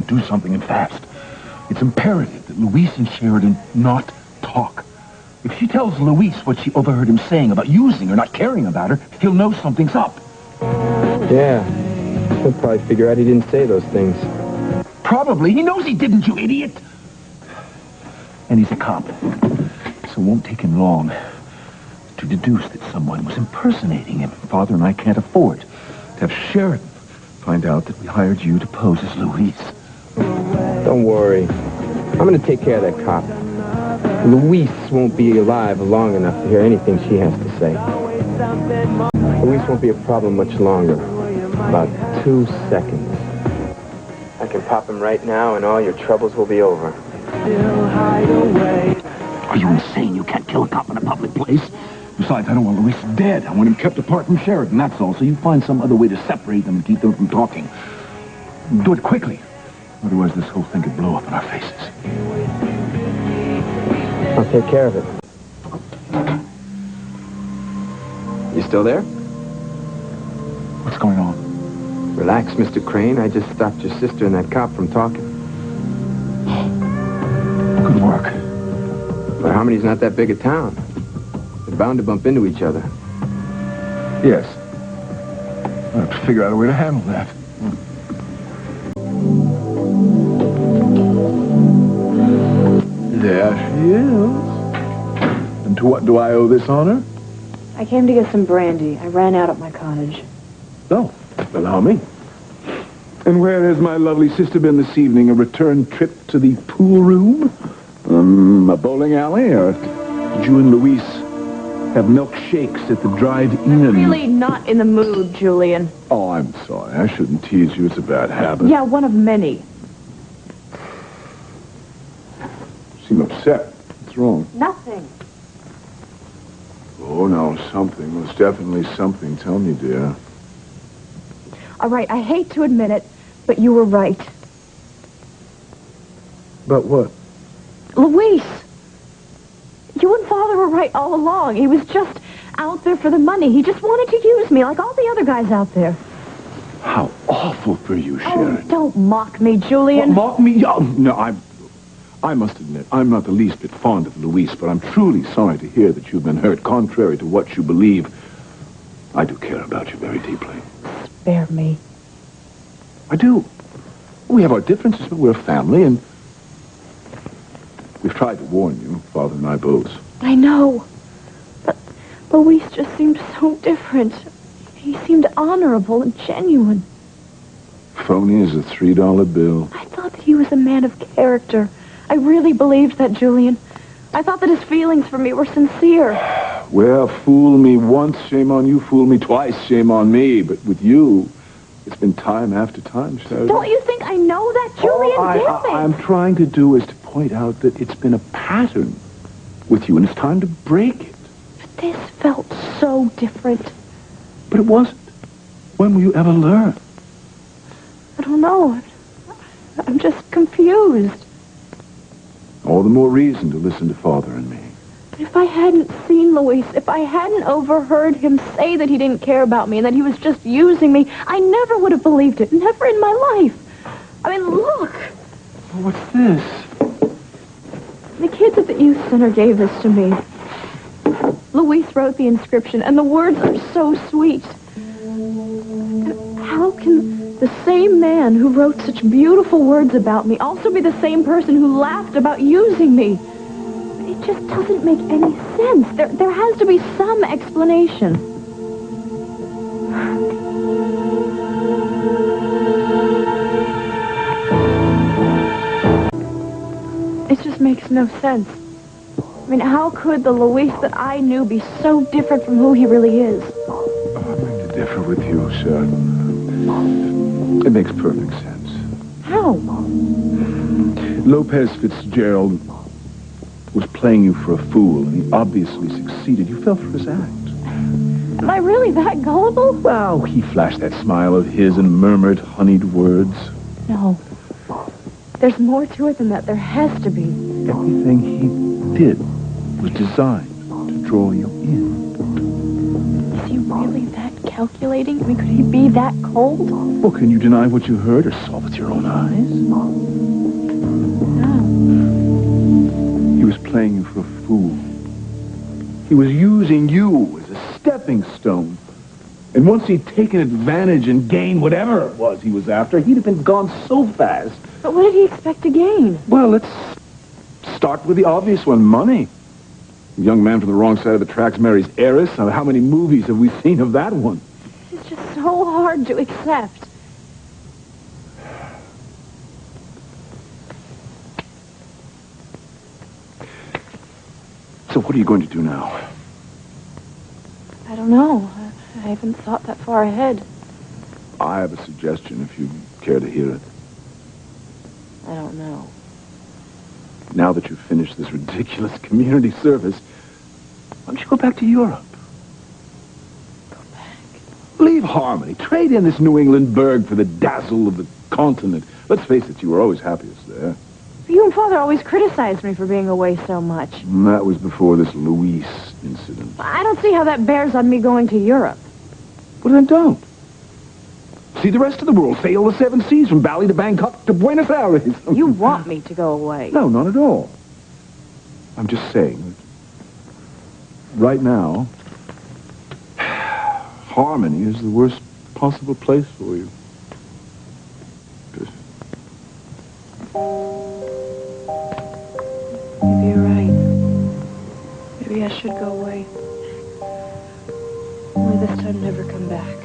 do something and fast. It's imperative that Louise and Sheridan not talk. If she tells Louise what she overheard him saying about using her, not caring about her, he'll know something's up. Yeah. He'll probably figure out he didn't say those things. Probably. He knows he didn't, you idiot. And he's a cop. So it won't take him long to deduce that someone was impersonating him. Father and I can't afford to have Sheridan find out that we hired you to pose as Louise. Don't worry. I'm going to take care of that cop. Louise won't be alive long enough to hear anything she has to say. Louise won't be a problem much longer. About 2 seconds. I can pop him right now and all your troubles will be over. Are you insane? You can't kill a cop in a public place. Besides, I don't want Louise dead. I want him kept apart from Sheridan, that's all. So you find some other way to separate them and keep them from talking. Do it quickly. Otherwise, this whole thing could blow up in our faces. I'll take care of it. You still there? What's going on? Relax, Mr. Crane. I just stopped your sister and that cop from talking. Good work. But Harmony's not that big a town. They're bound to bump into each other. Yes. I'll have to figure out a way to handle that. There she is. And to what do I owe this honor? I came to get some brandy. I ran out at my cottage. Oh, allow me. And where has my lovely sister been this evening? A return trip to the pool room? A bowling alley? Or did you and Louise have milkshakes at the drive-in? I'm really not in the mood, Julian. Oh, I'm sorry. I shouldn't tease you. It's a bad habit. Yeah, one of many. You seem upset. What's wrong? Nothing. Oh, no, something. There's definitely something. Tell me, dear. All right, I hate to admit it, but you were right. But what? Luis! You and Father were right all along. He was just out there for the money. He just wanted to use me like all the other guys out there. How awful for you, Sharon. Oh, don't mock me, Julian. Mock me? Oh, no, I must admit, I'm not the least bit fond of Louise, but I'm truly sorry to hear that you've been hurt. Contrary to what you believe, I do care about you very deeply. Spare me. I do. We have our differences, but we're a family, and we've tried to warn you, Father and I both. I know. But Luis just seemed so different. He seemed honorable and genuine. Phony as a $3 bill. I thought that he was a man of character. I really believed that, Julian. I thought that his feelings for me were sincere. Well, fool me once, shame on you. Fool me twice, shame on me. But with you, it's been time after time, Sheridan. Don't you think I know that, Julian? All I'm trying to do is to point out that it's been a pattern with you, and it's time to break it. But this felt so different. But it wasn't. When will you ever learn? I don't know. I'm just confused. All the more reason to listen to Father and me. But if I hadn't seen Luis, if I hadn't overheard him say that he didn't care about me and that he was just using me, I never would have believed it. Never in my life. I mean, look. What's this? The kids at the youth center gave this to me. Luis wrote the inscription, and the words are so sweet. How can the same man who wrote such beautiful words about me also be the same person who laughed about using me? It just doesn't make any sense. There has to be some explanation. It just makes no sense. I mean, how could the Luis that I knew be so different from who he really is? Oh, I beg to differ with you, sir. It makes perfect sense. How? Lopez Fitzgerald was playing you for a fool, and he obviously succeeded. You fell for his act. Am I really that gullible? Well, he flashed that smile of his and murmured honeyed words. No. There's more to it than that. There has to be. Everything he did was designed to draw you in. Is he really that calculating? I mean, could he be that cold? Well, can you deny what you heard or saw with your own eyes? No. He was playing you for a fool. He was using you as a stepping stone. And once he'd taken advantage and gained whatever it was he was after, he'd have been gone so fast. But what did he expect to gain? Well, let's start with the obvious one, money. A young man from the wrong side of the tracks marries heiress. How many movies have we seen of that one? It's just so hard to accept. So what are you going to do now? I don't know. I haven't thought that far ahead. I have a suggestion, if you care to hear it. I don't know. Now that you've finished this ridiculous community service, why don't you go back to Europe? Go back? Leave Harmony. Trade in this New England burg for the dazzle of the continent. Let's face it, you were always happiest there. You and Father always criticized me for being away so much. And that was before this Luis incident. I don't see how that bears on me going to Europe. Well, then don't. See the rest of the world. Sail the 7 seas from Bali to Bangkok to Buenos Aires. You want me to go away. No, not at all. I'm just saying that right now, Harmony is the worst possible place for you. Maybe you're right. Maybe I should go away. Only this time never come back.